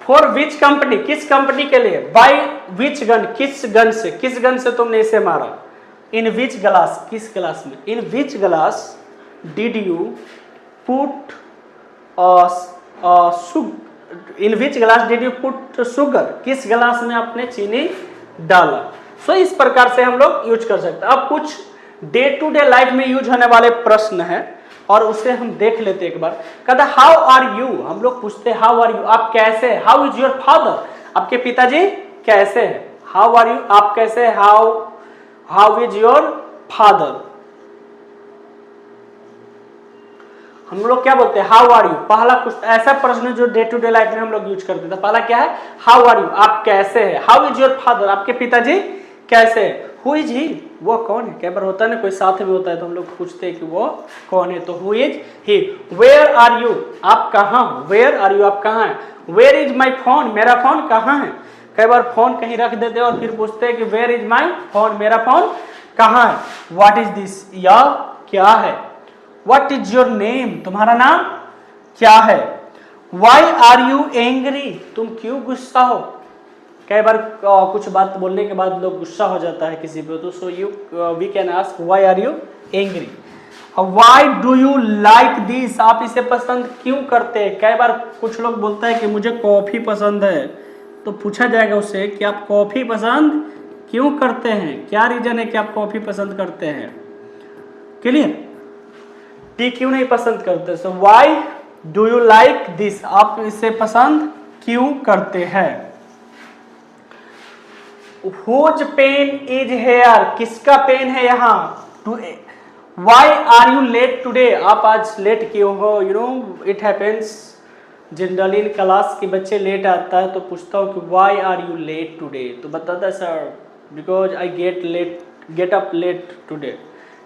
for which company किस कंपनी के लिए, by which gun किस गन से तुमने इसे मारा, in which glass किस गिलास में, in which glass did you put in which glass did you put sugar किस गिलास में आपने चीनी डाला, सो इस प्रकार से हम लोग यूज कर सकते हैं। अब कुछ डे टू डे लाइफ में यूज होने वाले प्रश्न हैं और उसे हम देख लेते एक बार। कहता हाउ आर यू, हम लोग पूछते हैं हाउ आर यू, आप कैसे हैं, हाउ इज योर फादर, आपके पिताजी कैसे हैं, हाउ आर यू आप कैसे, हाउ इज योर फादर, हम लोग क्या बोलते हैं हाउ आर यू, पहला कुछ ऐसा प्रश्न जो डे टू डे लाइफ में हम लोग यूज करते थे, पहला क्या है हाउ आर यू आप कैसे हैं, हाउ इज योर फादर आपके पिताजी कैसे हैं, हु इज ही वो कौन है, कई बार होता है ना कोई साथ में होता है तो हम लोग पूछते हैं कि वो कौन है, तो who is he, where are you आप कहाँ, वेयर आर यू आप कहाँ हैं, वेयर इज माई फोन मेरा फोन कहाँ है, कई बार फोन कहीं रख देते हैं और फिर पूछते हैं कि वेयर इज माई फोन मेरा फोन कहाँ है, व्हाट इज दिस यह क्या है, व्हाट इज योर नेम तुम्हारा नाम क्या है, वाई आर यू एंग्री तुम क्यों गुस्सा हो, कई बार कुछ बात बोलने के बाद लोग गुस्सा हो जाता है किसी पे, तो so you we can ask why are you angry, why do you like this आप इसे पसंद क्यों करते हैं, कई बार कुछ लोग बोलता है कि मुझे कॉफी पसंद है, तो पूछा जाएगा उससे कि आप कॉफी पसंद क्यों करते हैं, क्या रीजन है कि आप कॉफी पसंद करते हैं, क्लियर, टी क्यों नहीं पसंद करते, so why do you like this आप इसे पसंद क्यों करते हैं, Whose पेन इज हेयर किसका पेन है यहाँ, why are you late today आप आज लेट क्यों हो, you know it happens generally in class के बच्चे लेट आता है तो पूछता हूँ कि why are you late today, तो बताता है sir because I get up late today,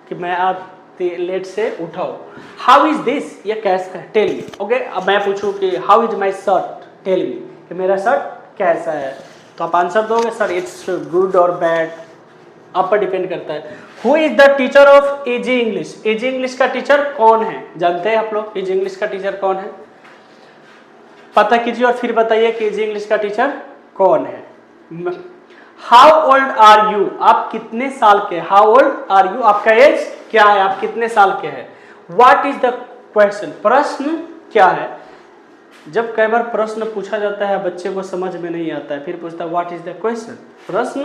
कि मैं आज लेट से उठाओ, हाउ इज दिस ये कैसा है, टेल मी, ओके अब मैं पूछूं कि how is my shirt, tell me कि मेरा शर्ट कैसा है, तो आप आंसर दोगे सर इट्स गुड और बैड, आप पर डिपेंड करता है। Who is the teacher of easy English, easy English का टीचर कौन है, जानते हैं आप लोग इजी इंग्लिश का टीचर कौन है, पता कीजिए और फिर बताइए कि इजी इंग्लिश का टीचर कौन है। हाउ ओल्ड आर यू आप कितने साल के, हाउ ओल्ड आर यू आपका एज क्या है, आप कितने साल के हैं, व्हाट इज द क्वेश्चन प्रश्न क्या है, जब कई बार प्रश्न पूछा जाता है बच्चे को समझ में नहीं आता है फिर पूछता है व्हाट इज द क्वेश्चन प्रश्न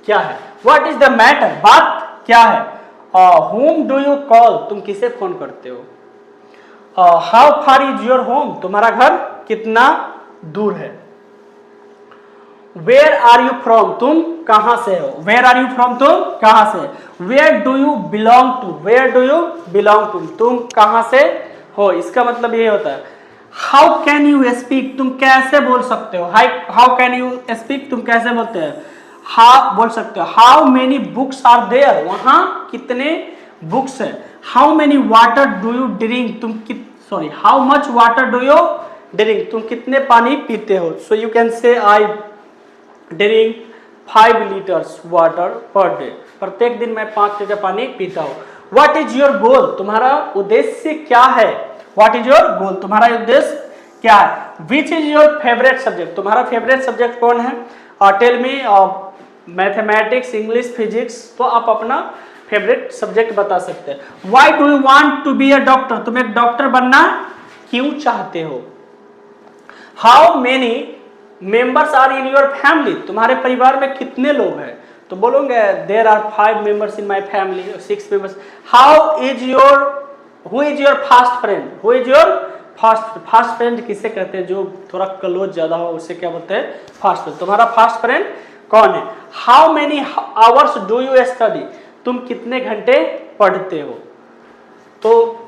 क्या है, व्हाट इज द मैटर बात क्या है, होम डू यू कॉल तुम किसे फोन करते हो, how far is your home तुम्हारा घर कितना दूर है, वेयर आर यू फ्रॉम तुम कहां से हो, वेयर आर यू फ्रॉम तुम कहां से, where do you belong to where do you belong to तुम कहां से हो, इसका मतलब ये होता है हाउ कैन यू स्पीक तुम कैसे बोल सकते हो, हाउ कैन यू स्पीक तुम कैसे बोलते हैं, हाउ बोल सकते हो, how many books are there वहां कितने बुक्स है, how many water do you drink तुम how much water do you drink तुम कितने पानी पीते हो, so you can say I drink 5 litres water per day, प्रत्येक दिन मैं 5 लीटर पानी पीता हूँ। व्हाट इज योर गोल, तुम्हारा उद्देश्य क्या है। व्हाट इज योर गोल, तुम्हारा उद्देश्य क्या है। Which is your favourite subject, तुम्हारा फेवरेट सब्जेक्ट कौन है। Tell me mathematics, English, physics, तो आप अपना फेवरेट सब्जेक्ट बता सकते हैं। Why do you want to be a doctor, तुम एक डॉक्टर बनना क्यों चाहते हो। How many members are in your family, तुम्हारे परिवार में कितने लोग हैं, तो बोलोगे there are 5 members in my family, 6 members. How is your, who is your fast friend, who is your fast friend किसे कहते हैं, जो थोड़ा क्लोज ज्यादा हो उसे क्या बोलते हैं, फास्ट फ्रेंड। तुम्हारा फास्ट फ्रेंड कौन है। How many hours do you study, तुम कितने घंटे पढ़ते हो, तो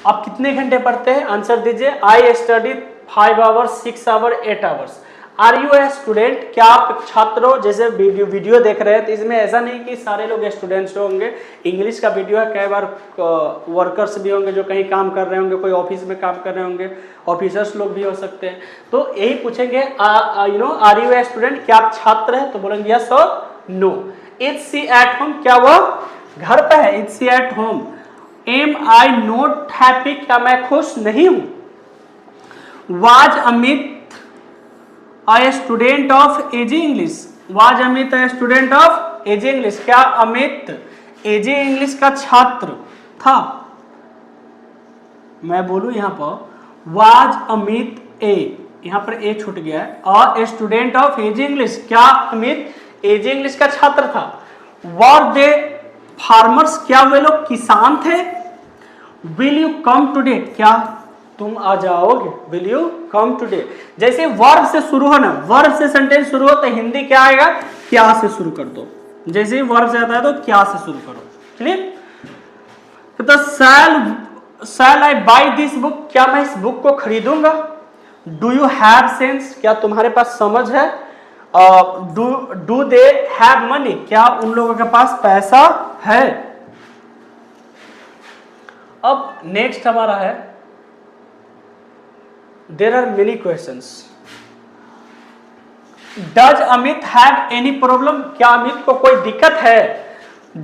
आप कितने घंटे पढ़ते हैं, आंसर दीजिए। I study 5 hours, 6 hours, 8 hours. Are you a student, क्या आप छात्र हो। जैसे वीडियो देख रहे हैं तो इसमें ऐसा नहीं कि सारे लोग स्टूडेंट्स होंगे, इंग्लिश का वीडियो है, कई बार वर्कर्स भी होंगे जो कहीं काम कर रहे होंगे, कोई ऑफिस में काम कर रहे होंगे, ऑफिसर्स लोग भी हो सकते हैं। तो यही पूछेंगे आर यू ए स्टूडेंट, क्या आप छात्र हैं, तो बोलेंगे यस और no. Is she at home, क्या वो घर पे है, is she at home. Am I not happy, क्या मैं खुश नहीं हूं। Was Amit a student of AG English, was Amit a student of AG English, क्या अमित AG English का छात्र था। मैं बोलूं यहां पर was अमित A, यहां पर A छूट गया है। a student of AG English, क्या अमित AG English का छात्र था। were they farmers, क्या वे लोग किसान थे। will you come today, क्या तुम आ जाओगे, विल यू कम टुडे। जैसे वर्ब से शुरू हो ना, वर्ब से सेंटेंस शुरू हो तो हिंदी क्या आएगा, क्या से शुरू कर दो। जैसे ही वर्ब से आता है तो क्या से शुरू करो, क्लियर। तो शैल आई बाय दिस बुक, क्या मैं इस बुक को खरीदूंगा। डू यू हैव सेंस, क्या तुम्हारे पास समझ है। डू दे हैव मनी, क्या उन लोगों के पास पैसा है। अब नेक्स्ट हमारा है there are many questions. Does Amit have any problem, क्या अमित को कोई दिक्कत है।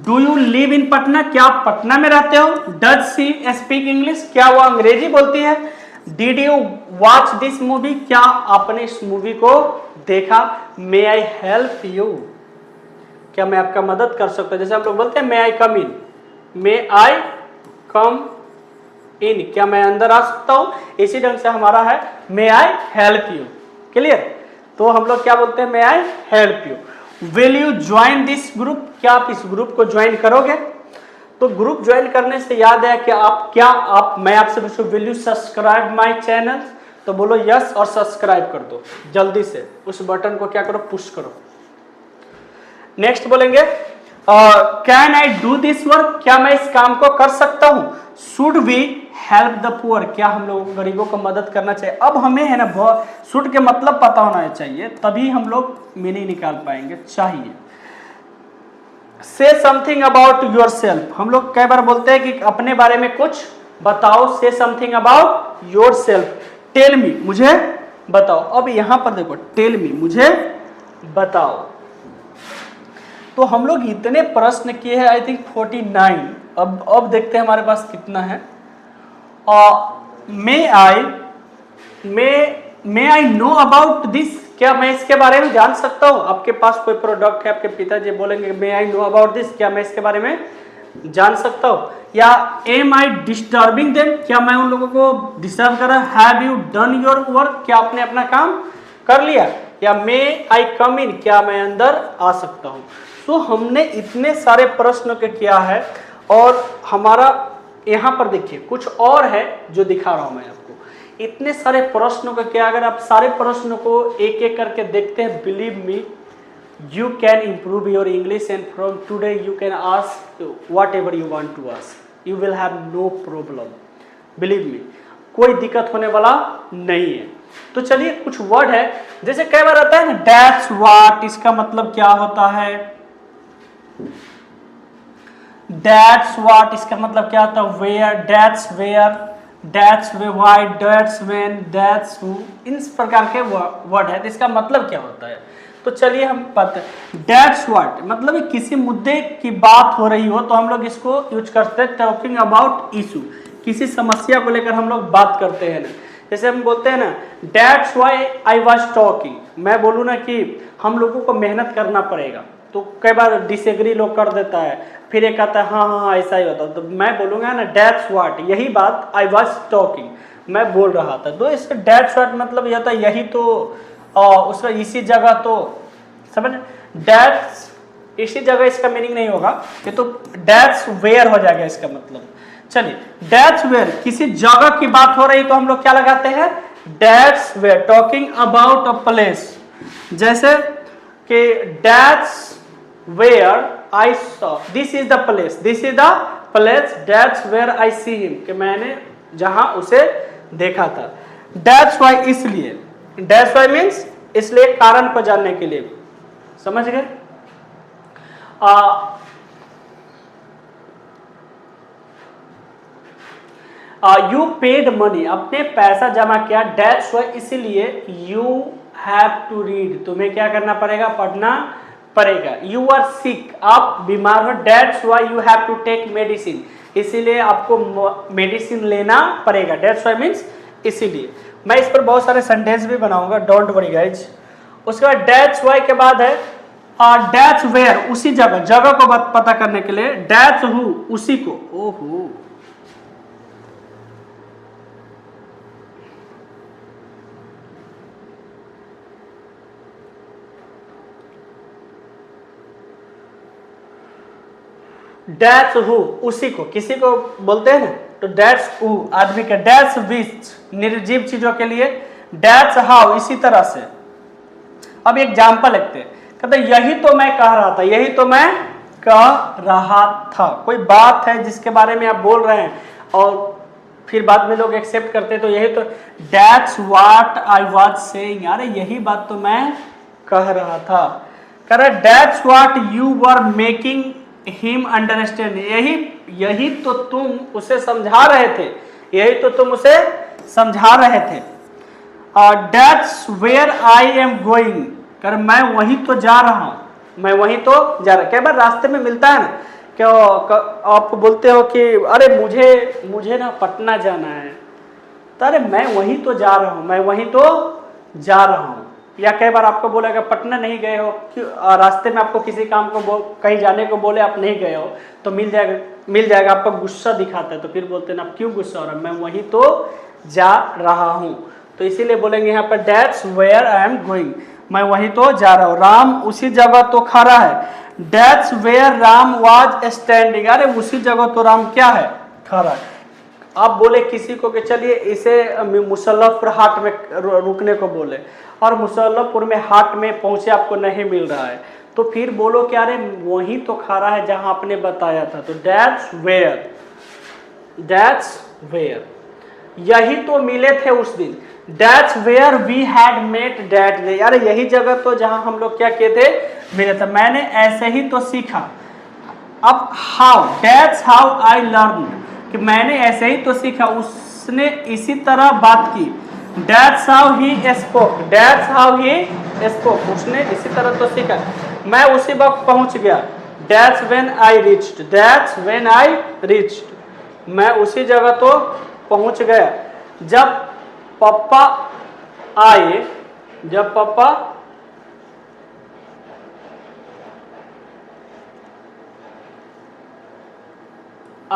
Do you live in Patna, क्या आप पटना में रहते हो। Does she speak English, क्या वो अंग्रेजी बोलती है। Did you watch this movie, क्या आपने इस मूवी को देखा। May I help you, क्या मैं आपका मदद कर सकता हूँ। जैसे हम लोग बोलते हैं May I come in, May I come इन, क्या मैं अंदर आ सकता हूं। इसी ढंग से हमारा है may I help you, clear. तो हम लोग क्या बोलते हैं, may I help you. Will you join this group, क्या आप इस ग्रुप को ज्वाइन करोगे। तो ग्रुप ज्वाइन करने से याद है कि मैं आपसे पूछूं will you subscribe my channel, तो बोलो यस और सब्सक्राइब कर दो जल्दी से, उस बटन को क्या करो, पुश करो। नेक्स्ट बोलेंगे can I do this work, क्या मैं इस काम को कर सकता हूं। Should we help the poor, क्या हम लोगों को गरीबों को मदद करना चाहिए। अब हमें है ना शुड के मतलब पता होना चाहिए, तभी हम लोग मीनिंग निकाल पाएंगे। चाहिए। से समथिंग अबाउट योर सेल्फ, हम लोग कई बार बोलते हैं कि अपने बारे में कुछ बताओ। Say something about yourself. Tell me, मुझे बताओ। अब यहां पर देखो टेल मी, मुझे बताओ। तो हम लोग इतने प्रश्न किए हैं, आई थिंक 49। अब देखते हैं हमारे पास कितना है। May I know about this, क्या मैं इसके बारे में जान सकता हूँ। आपके पास कोई प्रोडक्ट है, आपके पिताजी बोलेंगे मे आई नो अबाउट दिस, क्या मैं इसके बारे में जान सकता हूँ। या एम आई डिस्टर्बिंग देम, क्या मैं उन लोगों को डिस्टर्ब कर रहा। Have you done your work, क्या आपने अपना काम कर लिया। या मे आई कम इन, क्या मैं अंदर आ सकता हूँ। तो हमने इतने सारे प्रश्न के किया है, और हमारा यहाँ पर देखिए कुछ और है जो दिखा रहा हूं मैं आपको। इतने सारे प्रश्नों का क्या, अगर आप सारे प्रश्नों को एक एक करके देखते हैं, believe me you can improve your English and from today you can ask whatever you want to ask, you will have no problem, believe me, कोई दिक्कत होने वाला नहीं है। तो चलिए कुछ वर्ड है, जैसे कई बार आता है ना दैट्स व्हाट, इसका मतलब क्या होता है। दैट्स व्हाट इसका मतलब क्या होता है। Where, that's where, that's why, that's when, that's who, इन प्रकार के वर्ड है। तो इसका मतलब क्या होता है। तो चलिए हम पता डेट्स व्हाट मतलब है किसी मुद्दे की बात हो रही हो तो हम लोग इसको यूज करते हैं टॉकिंग अबाउट इशू, किसी समस्या को लेकर हम लोग बात करते हैं ना। जैसे हम बोलते हैं ना dates why I was talking, मैं बोलूँ ना कि हम लोगों को मेहनत करना पड़ेगा तो कई बार डिसएग्री लोग कर देता है, फिर एक आता है हाँ हाँ हाँ ऐसा ही होता, तो मैं बोलूँगा ना डेट्स व्हाट, यही बात आई वाज टॉकिंग मैं बोल रहा था। तो इससे डेट्स व्हाट मतलब यह था यही तो उसका इसी जगह तो समझ डेट्स इसी जगह इसका मीनिंग नहीं होगा, ये तो डेट्स वेयर हो जाएगा इसका मतलब। चलिए डेट्स वेयर किसी जगह की बात हो रही तो हम लोग क्या लगाते हैं that's where talking about a place. जैसे कि that's where I saw this is the place, this is the place that's where I see him कि मैंने जहां उसे देखा था। डेट्स वाई इसलिए, डेट्स वाई मीन्स इसलिए कारण को जानने के लिए, समझ गए। यू पेड मनी अपने पैसा जमा किया, डेट्स वाई इसीलिए यू हैव टू रीड तुम्हें क्या करना पड़ेगा पढ़ना पड़ेगा। यू आर सिक आप बीमार हो, that's why you have to take medicine इसीलिए आपको मेडिसिन लेना पड़ेगा। डेट्स वाई मीन्स इसीलिए। मैं इस पर बहुत सारे सेंटेंस भी बनाऊंगा, डोंट वरी गाइज। उसके बाद डेट्स वाई के बाद है डेट्स वेयर उसी जगह, जगह को पता करने के लिए डेट्स हु उसी को, ओहो डेट्स हु उसी को, किसी को बोलते हैं ना तो डेट्स हु आदमी के, डेट्स विच निर्जीव चीजों के लिए, डेट्स हाउ इसी तरह से। अब एग्जाम्पल लिखते हैं, कहते यही तो मैं कह रहा था, यही तो मैं कह रहा था। कोई बात है जिसके बारे में आप बोल रहे हैं और फिर बाद में लोग एक्सेप्ट करते हैं तो यही तो that's what I was saying, अरे यही बात तो मैं कह रहा था। कह रहा that's what you were making him understand, यही तो तुम उसे समझा रहे थे, यही तो तुम उसे समझा रहे थे। That's where I am going, कर मैं वहीं तो जा रहा हूं, मैं वहीं तो जा रहा। कई बार रास्ते में मिलता है ना क्या आप बोलते हो कि अरे मुझे ना पटना जाना है, तो अरे मैं वहीं तो जा रहा हूं, मैं वहीं तो जा रहा हूं। या कई बार आपको बोलेगा पटना नहीं गए हो, रास्ते में आपको किसी काम को कहीं जाने को बोले आप नहीं गए हो तो मिल जाएगा आपका गुस्सा दिखाता है तो फिर बोलते हैं आप क्यों गुस्सा हो रहा है, मैं वहीं तो जा रहा हूं। तो इसीलिए बोलेंगे यहाँ पर that's where I am going, मैं वहीं तो जा रहा हूँ। राम उसी जगह तो खड़ा है, that's where Ram was standing, अरे उसी जगह तो राम क्या है खड़ा है। आप बोले किसी को कि चलिए इसे मुसल्लफपुर हाट में रुकने को बोले और मुसल्लफपुर में हाट में पहुंचे आपको नहीं मिल रहा है तो फिर बोलो कि अरे वहीं तो खड़ा है जहां आपने बताया था। तो डेट्स वेयर यही तो मिले थे उस दिन, that's where we had met that day, यार यही जगह तो जहां हम लोग क्या किए थे मिले थे, मैंने ऐसे ही तो सीखा। अब how, dates how I learn कि मैंने ऐसे ही तो सीखा, उसने इसी तरह बात की। Dates how he spoke, dates how he spoke, उसने इसी तरह तो सीखा। मैं उसी वक्त पहुंच गया, that's when I reached, that's when I reached, मैं उसी जगह तो पहुंच गया जब पापा आए, जब पापा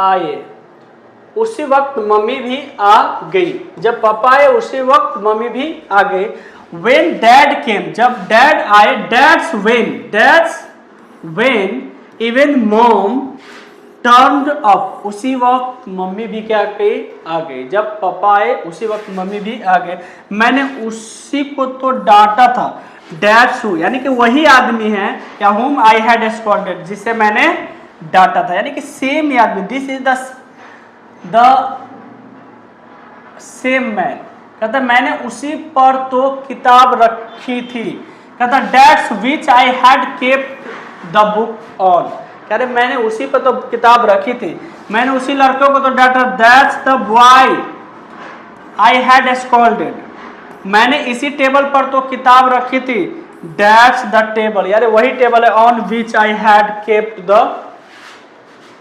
आए उसी वक्त मम्मी भी आ गई, जब पापा आए उसी वक्त मम्मी भी आ गई। When dad came, जब डैड आए, that's when even mom turned up, उसी वक्त मम्मी भी क्या गई आ गई, जब पापा आए उसी वक्त मम्मी भी आ गए। मैंने उसी को तो डांटा था, that's who यानी कि वही आदमी है या whom I had scolded, जिसे मैंने डांटा था, यानी कि सेम आदमी, this is the same man. कहता मैंने उसी पर तो किताब रखी थी, कहता that's which I had kept the book on, कह रहे मैंने उसी पर तो किताब रखी थी, मैंने उसी लड़के को तो डांटा, that's the boy I had scolded, मैंने इसी टेबल पर तो किताब रखी थी, दैट्स द टेबल, यानी वही टेबल है on which I had kept the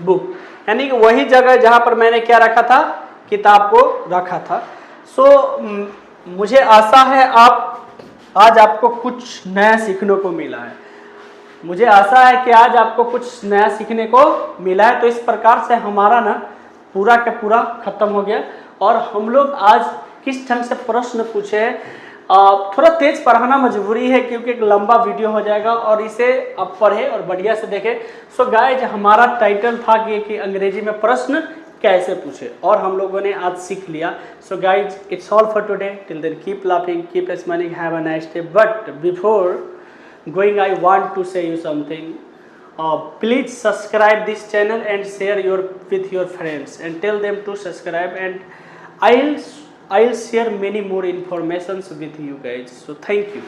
book, यानी कि वही जगह जहां पर मैंने क्या रखा था, किताब को रखा था। सो मुझे आशा है आज आपको कुछ नया सीखने को मिला है। मुझे आशा है कि आज आपको कुछ नया सीखने को मिला है। तो इस प्रकार से हमारा ना पूरा का पूरा खत्म हो गया। और हम लोग आज किस ढंग से प्रश्न पूछे, थोड़ा तेज पढ़ाना मजबूरी है क्योंकि एक लंबा वीडियो हो जाएगा, और इसे आप पढ़े और बढ़िया से देखें। सो गाइज, हमारा टाइटल था कि अंग्रेजी में प्रश्न कैसे पूछे, और हम लोगों ने आज सीख लिया। So guys, it's all for today. Till then keep laughing, keep smiling, have a nice day. But before going, I want to say you something. Please subscribe this channel and share with your friends and tell them to subscribe, and I'll share many more informations with you guys. So thank you.